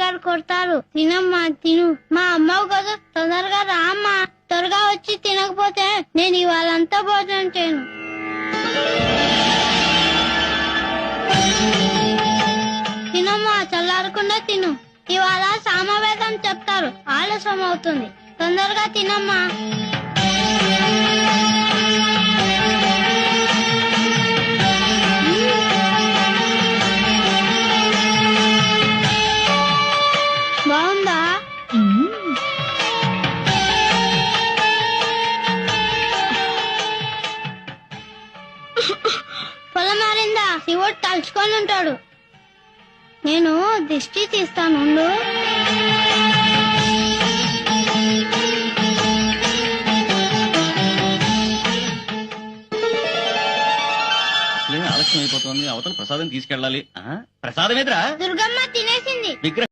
గారు కొడతారు. తినమ్మా తిను, మా అమ్మవు కదా, తొందరగా రా అమ్మా. త్వరగా వచ్చి తినకపోతే నేను ఇవాళంతా భోజనం చేయను. తినమ్మా, చల్లారకుండా తిను. ఇవాళ సామవేదం చెప్తారు, ఆలస్యం అవుతుంది. తొందరగా తినమ్మా. బాగుందా? పొలం మారిందా? శివుడు తలుచుకొని ఉంటాడు. నేను దిష్టి తీస్తాను. ఆలస్యం అయిపోతుంది. అవతల ప్రసాదం తీసుకెళ్ళాలి. ప్రసాదం ఎదురా దుర్గమ్మ తినేసింది.